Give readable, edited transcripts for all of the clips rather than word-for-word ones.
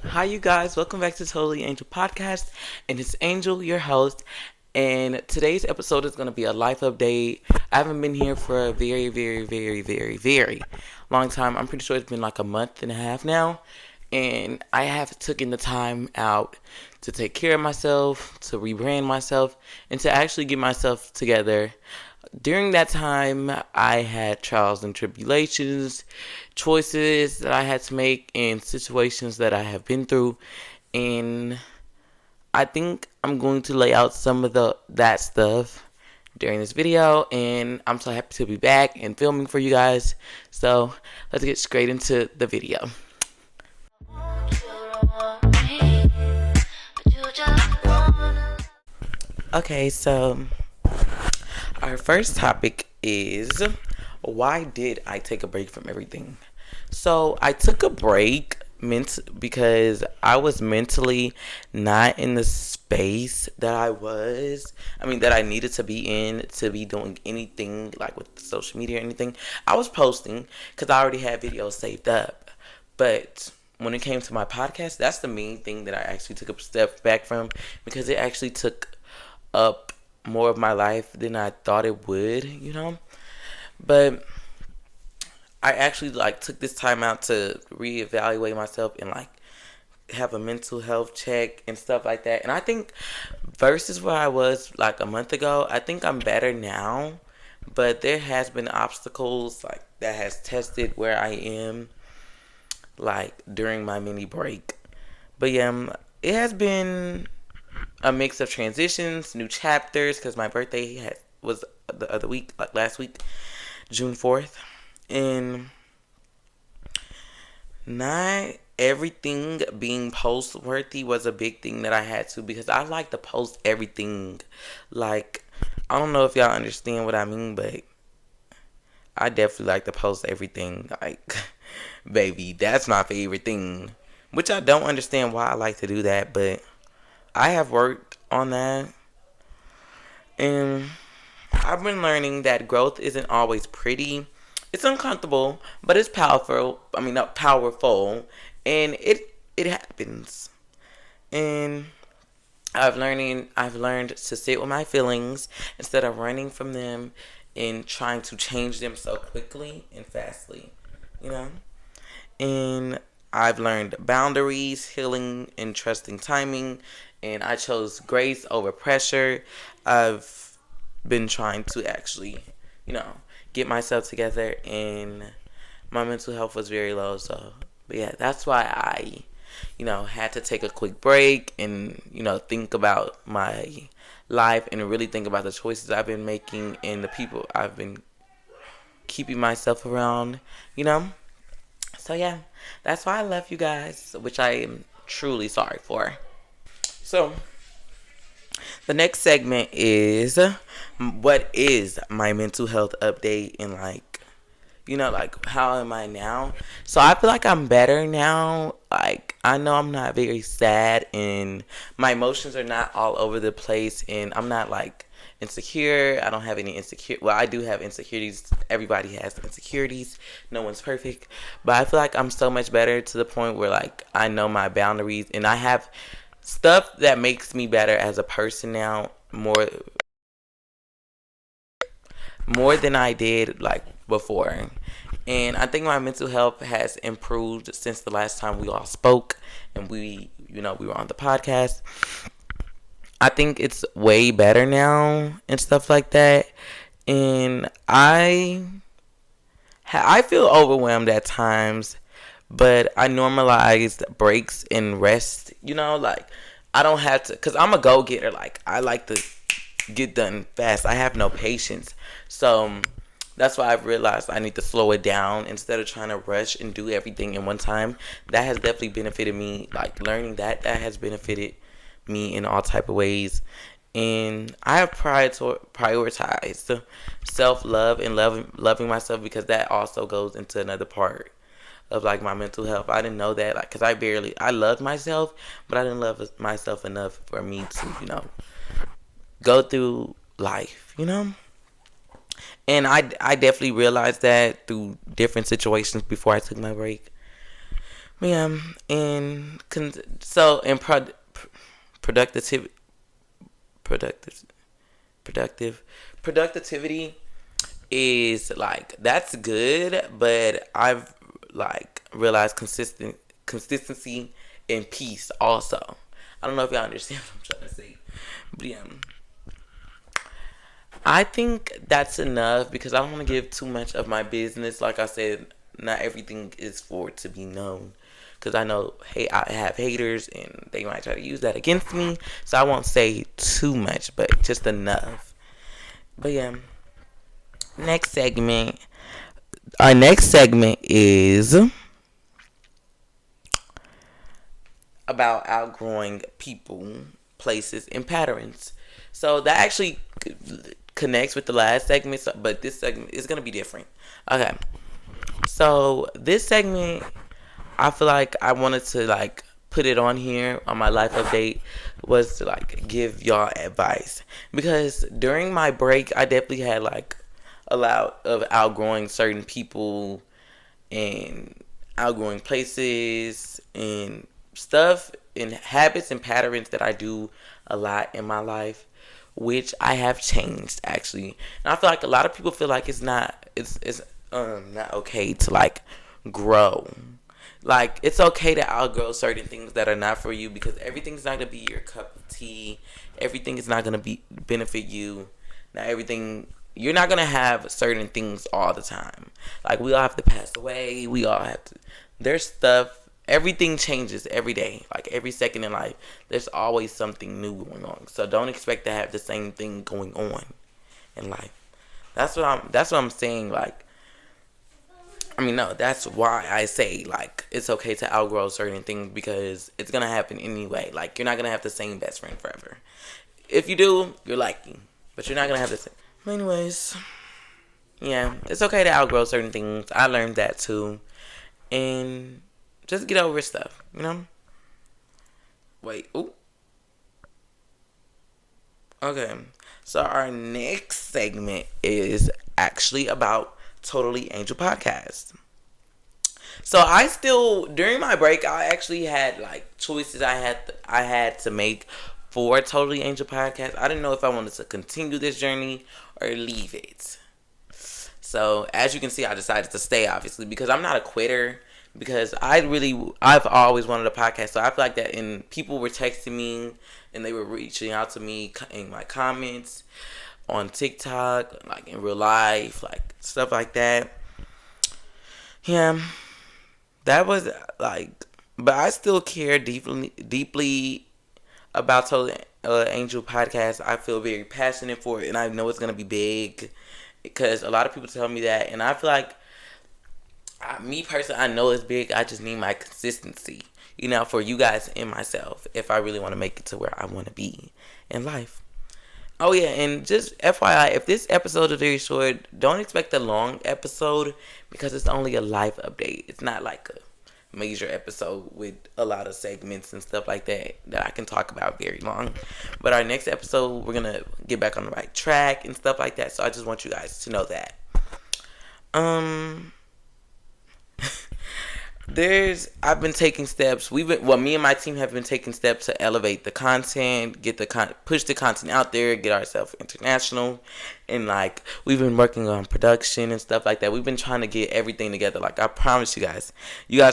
Hi, you guys. Welcome back to Totally Angel Podcast. And it's Angel, your host. And today's episode is going to be a life update. I haven't been here for a very long time. I'm pretty sure it's been like a month and a half now. And I have taken the time out to take care of myself, to rebrand myself, and to actually get myself together. During that time, I had trials and tribulations, choices that I had to make, and situations that I have been through. And I think I'm going to lay out some of that stuff during this video. And I'm so happy to be back and filming for you guys. So let's get straight into the video. Okay, so our first topic is, why did I take a break from everything? So I took a break because I was mentally not in the space that that I needed to be in to be doing anything like with social media or anything. I was posting because I already had videos saved up. But when it came to my podcast, that's the main thing that I actually took a step back from, because it actually took up more of my life than I thought it would. But I actually took this time out to reevaluate myself and have a mental health check and stuff like that. And I think versus where I was like a month ago, I think I'm better now. But there has been obstacles that has tested where I am during my mini break. But yeah, it has been a mix of transitions, new chapters, because my birthday was the other week, last week, June 4th. And not everything being post worthy was a big thing that I had to, because I like to post everything. I don't know if y'all understand what I mean, but I definitely like to post everything. Baby, that's my favorite thing. Which I don't understand why I like to do that, but I have worked on that. And I've been learning that growth isn't always pretty. It's uncomfortable, but it's powerful. Not powerful, and it happens. And I've learned to sit with my feelings instead of running from them and trying to change them so quickly and fastly. You know? And I've learned boundaries, healing, and trusting timing. And I chose grace over pressure. I've been trying to actually, get myself together, and my mental health was very low. So, but yeah, that's why I, had to take a quick break and, think about my life and really think about the choices I've been making and the people I've been keeping myself around, you know? So yeah, that's why I left you guys, which I am truly sorry for. So, the next segment is, what is my mental health update, and how am I now? So I feel like I'm better now. I know I'm not very sad, and my emotions are not all over the place, and I'm not insecure. I don't have any insecure. Well, I do have insecurities. Everybody has insecurities. No one's perfect, but I feel like I'm so much better to the point where I know my boundaries, and I have stuff that makes me better as a person now, more than I did before. And I think my mental health has improved since the last time we all spoke and we were on the podcast. I think it's way better now and stuff like that. And I feel overwhelmed at times, but I normalized breaks and rest. I don't have to, cause I'm a go getter. I like to get done fast. I have no patience, so that's why I've realized I need to slow it down instead of trying to rush and do everything in one time. That has definitely benefited me. Learning that has benefited me in all type of ways. And I have prioritized self-love and loving myself, because that also goes into another part of my mental health. I didn't know that, because I loved myself, but I didn't love myself enough for me to go through life. And I definitely realized that through different situations before I took my break. Yeah, and so in productivity, productive, productive, productivity is like that's good, but I've like realized consistency and peace also. I don't know if y'all understand what I'm trying to say, but yeah, I think that's enough because I don't want to give too much of my business. Like I said, not everything is for it to be known. Because I know, hey, I have haters and they might try to use that against me. So I won't say too much, but just enough. But yeah, next segment. Our next segment is about outgrowing people, places, and patterns. So that actually connects with the last segment, but this segment is going to be different. Okay. So this segment, I feel like I wanted to like put it on here on my life update was to like give y'all advice because during my break I definitely had like a lot of outgrowing certain people and outgrowing places and stuff and habits and patterns that I do a lot in my life, which I have changed actually. And I feel like a lot of people feel like it's not okay to like grow. Like it's okay to outgrow certain things that are not for you because everything's not gonna be your cup of tea. Everything is not gonna be benefit you. Not everything you're not gonna have certain things all the time. Like we all have to pass away. We all have to. There's stuff. Everything changes every day. Like every second in life, there's always something new going on. So don't expect to have the same thing going on in life. That's what I'm saying. Like I mean, no, that's why I say, like, it's okay to outgrow certain things because it's going to happen anyway. Like, you're not going to have the same best friend forever. If you do, you're lucky. But you're not going to have the same. Anyways, yeah, it's okay to outgrow certain things. I learned that too. And just get over stuff, you know? Wait, ooh. Okay. So our next segment is actually about Totally Angel Podcast. So I still during my break I actually had like choices I had to make for Totally Angel Podcast. I didn't know if I wanted to continue this journey or leave it. So as you can see, I decided to stay obviously because I'm not a quitter. Because I've always wanted a podcast. So I feel like that, and people were texting me and they were reaching out to me in my comments on TikTok, like in real life, like stuff like that. Yeah, that was like, but I still care deeply about Total Angel podcast. I feel very passionate for it, and I know it's gonna be big because a lot of people tell me that, and I feel like me personally, I know it's big. I just need my consistency, you know, for you guys and myself if I really want to make it to where I want to be in life. Oh yeah, and just FYI, if this episode is very short, don't expect a long episode because it's only a life update. It's not like a major episode with a lot of segments and stuff like that I can talk about very long. But our next episode, we're gonna get back on the right track and stuff like that. So I just want you guys to know that. Um, I've been taking steps. Me and my team have been taking steps to elevate the content, push the content out there, get ourselves international, and like we've been working on production and stuff like that. We've been trying to get everything together. Like I promise you guys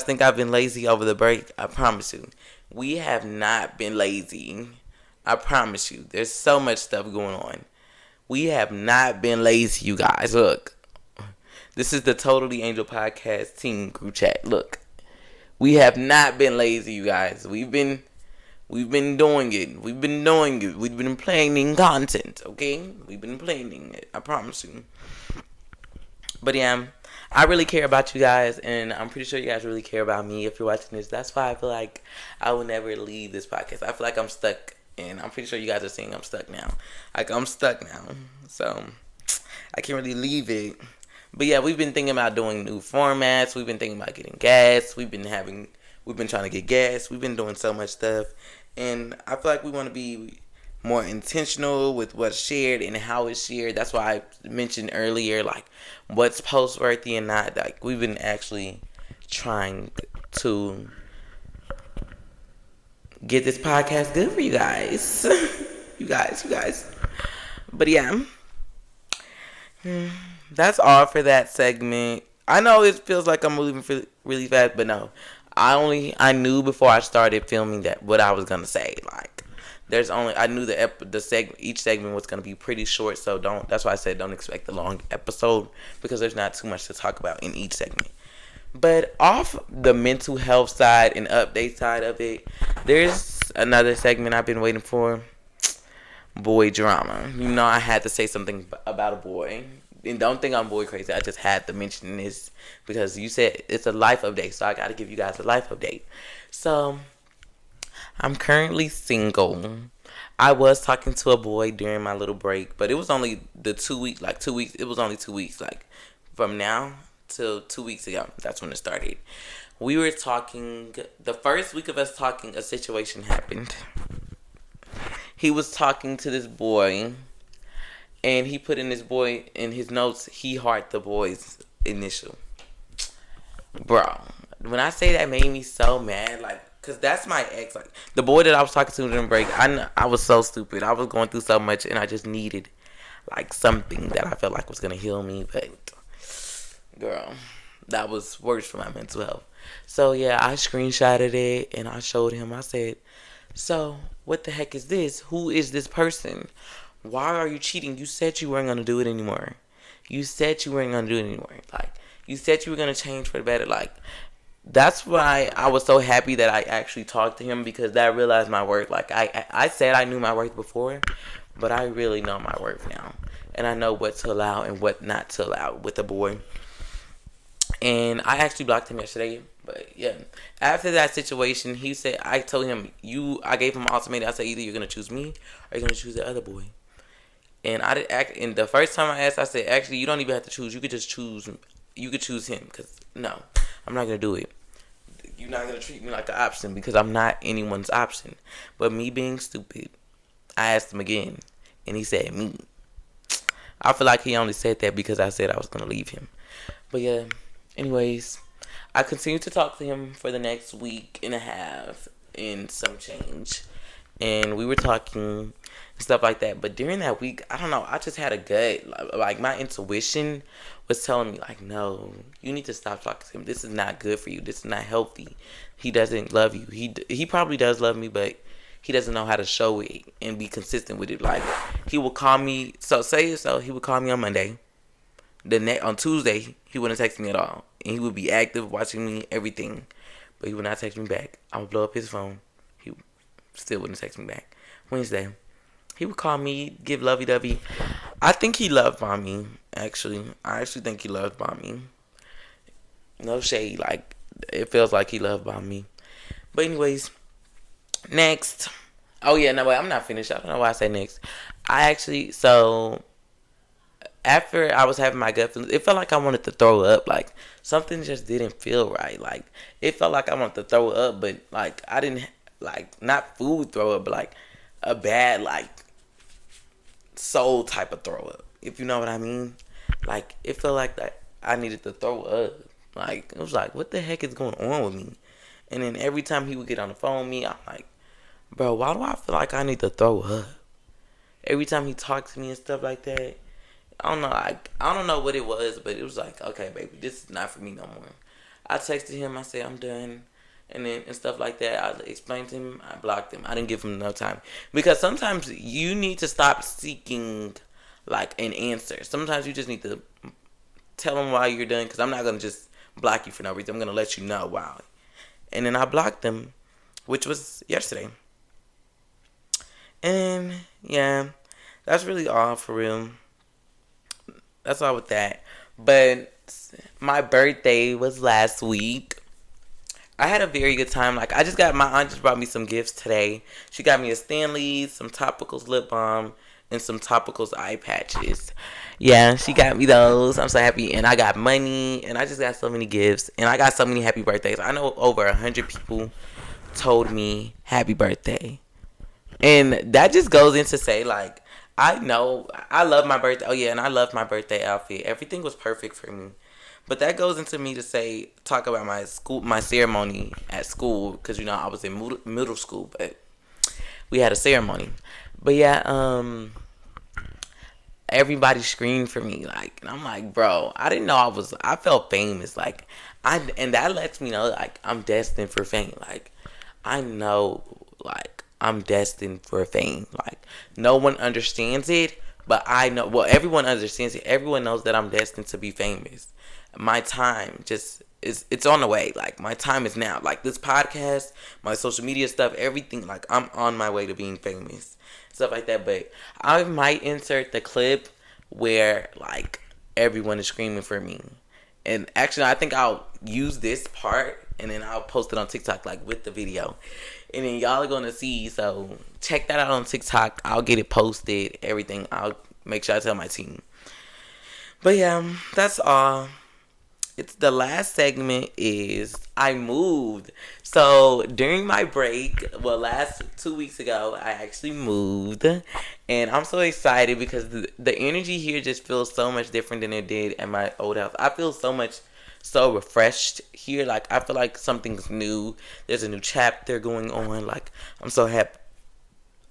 think I've been lazy over the break? I promise you, we have not been lazy. I promise you, there's so much stuff going on. We have not been lazy, you guys. Look, this is the Totally Angel Podcast team group chat. Look. We have not been lazy, you guys. We've been doing it. We've been doing it. We've been planning content, okay? We've been planning it. I promise you. But yeah, I really care about you guys, and I'm pretty sure you guys really care about me if you're watching this. That's why I feel like I will never leave this podcast. I feel like I'm stuck, and I'm pretty sure you guys are seeing I'm stuck now. Like, I'm stuck now. So, I can't really leave it. But yeah, we've been thinking about doing new formats. We've been thinking about getting gas. We've been trying to get gas. We've been doing so much stuff. And I feel like we want to be more intentional with what's shared and how it's shared. That's why I mentioned earlier, like, what's post-worthy and not. Like, we've been actually trying to get this podcast good for you guys. you guys. But yeah, that's all for that segment. I know it feels like I'm moving really fast, but no. I knew before I started filming that what I was gonna say. Like, I knew each segment was gonna be pretty short, so that's why I said don't expect a long episode, because there's not too much to talk about in each segment. But off the mental health side and update side of it, there's another segment I've been waiting for. Boy drama. You know, I had to say something about a boy. And don't think I'm boy crazy. I just had to mention this because you said it's a life update, so I got to give you guys a life update. So, I'm currently single. I was talking to a boy during my little break, but it was only the 2 weeks, like 2 weeks. It was only 2 weeks, like from now till 2 weeks ago. That's when it started. We were talking, the first week of us talking, a situation happened. He was talking to this boy, and he put in his notes, he heart the boy's initial. Bro, when I say that made me so mad, like, cause that's my ex. Like, the boy that I was talking to during break, I was so stupid. I was going through so much, and I just needed, like, something that I felt like was gonna heal me. But, girl, that was worse for my mental health. So yeah, I screenshotted it and I showed him. I said, "So, what the heck is this? Who is this person? Why are you cheating? You said you weren't gonna do it anymore. You said you weren't gonna do it anymore. Like, you said you were gonna change for the better." Like, that's why I was so happy that I actually talked to him, because that realized my worth. Like, I said I knew my worth before, but I really know my worth now, and I know what to allow and what not to allow with a boy. And I actually blocked him yesterday. But yeah, after that situation, I told him, I gave him an ultimatum. I said, either you're gonna choose me or you're gonna choose the other boy. And and the first time I asked, I said, actually, you don't even have to choose. You could just choose. You could choose him, because no, I'm not gonna do it. You're not gonna treat me like an option, because I'm not anyone's option. But me being stupid, I asked him again, and he said me. I feel like he only said that because I said I was gonna leave him. But yeah, anyways, I continued to talk to him for the next week and a half and some change. And we were talking and stuff like that. But during that week, I don't know, I just had a gut. Like, my intuition was telling me, like, no, you need to stop talking to him. This is not good for you. This is not healthy. He doesn't love you. He probably does love me, but he doesn't know how to show it and be consistent with it. Like, he will call me. He would call me on Monday. On Tuesday, he wouldn't text me at all. And he would be active, watching me, everything. But he would not text me back. I would blow up his phone. He still wouldn't text me back. Wednesday, he would call me, give lovey-dovey. I think he loved by me, actually. I actually think he loved by me. No shade. Like, it feels like he loved by me. But anyways, next. Oh, yeah, no, wait, I'm not finished. I don't know why I said next. After I was having my gut feelings, it felt like I wanted to throw up. Like, something just didn't feel right. Like, it felt like I wanted to throw up, but, like, I didn't, like, not food throw up, but, like, a bad, like, soul type of throw up, if you know what I mean. Like, it felt like that I needed to throw up. Like, it was like, what the heck is going on with me? And then every time he would get on the phone with me, I'm like, bro, why do I feel like I need to throw up? Every time he talks to me and stuff like that, I don't know. I don't know what it was, but it was like, okay, baby, this is not for me no more. I texted him. I said, I'm done. And stuff like that. I explained to him. I blocked him. I didn't give him no time. Because sometimes you need to stop seeking, like, an answer. Sometimes you just need to tell him why you're done. Because I'm not going to just block you for no reason. I'm going to let you know why. And then I blocked him, which was yesterday. And, yeah, that's really all for real. That's all with that. But my birthday was last week. I had a very good time. Like, my aunt just brought me some gifts today. She got me a Stanley's, some Topicals lip balm, and some Topicals eye patches. Yeah, she got me those. I'm so happy. And I got money, and I just got so many gifts. And I got so many happy birthdays. I know over 100 people told me happy birthday. And that just goes in to say, like, I know I love my birthday. Oh, yeah, and I love my birthday outfit. Everything was perfect for me. But that goes into me to talk about my ceremony at school, because I was in middle school, but we had a ceremony. But yeah, everybody screamed for me, like, and I'm like, bro, I didn't know I felt famous, like, and that lets me know, like, I'm destined for fame, like, I know, like, I'm destined for fame, like, no one understands it, but I know, well, everyone understands it, everyone knows that I'm destined to be famous. My time just it's on the way, like, my time is now, like, this podcast, my social media stuff, everything, like, I'm on my way to being famous, stuff like that. But I might insert the clip where, like, everyone is screaming for me. And actually, I think I'll use this part and then I'll post it on TikTok, like, with the video. And then y'all are going to see. So check that out on TikTok. I'll get it posted, everything. I'll make sure I tell my team. But yeah, that's all. It's the last segment is I moved. So during my break, well, last 2 weeks ago, I actually moved, and I'm so excited because the energy here just feels so much different than it did at my old house. I feel so refreshed here. Like, I feel like something's new. There's a new chapter going on. Like, I'm so happy.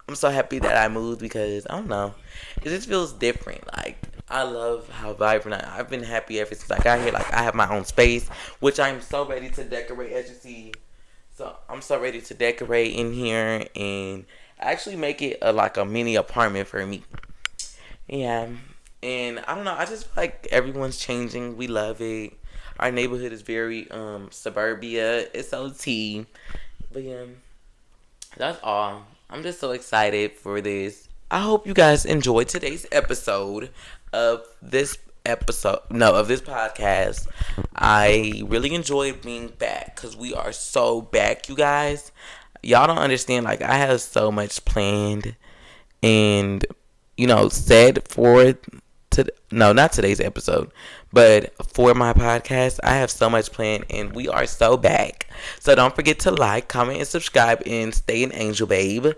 I'm so happy that I moved because I don't know, it just feels different. Like, I love how vibrant I've been happy ever since I got here. Like, I have my own space, which I'm so ready to decorate, as you see. So I'm so ready to decorate in here and actually make it like a mini apartment for me. Yeah, and I don't know. I just feel like everyone's changing. We love it. Our neighborhood is very suburbia. It's so tea. But yeah, that's all. I'm just so excited for this. I hope you guys enjoyed today's episode of this podcast. I really enjoyed being back because we are so back, you guys. Y'all don't understand. Like, I have so much planned and, said for no, not today's episode, but for my podcast, I have so much planned and we are so back. So don't forget to like, comment, and subscribe and stay an angel, babe.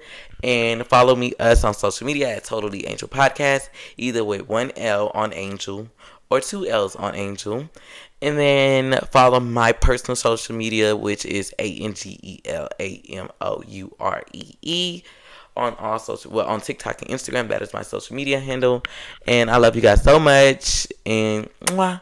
And follow us on social media at Totally Angel Podcast, either with one L on Angel or two L's on Angel. And then follow my personal social media, which is ANGELAMOUREE on all on TikTok and Instagram. That is my social media handle. And I love you guys so much. And mwah.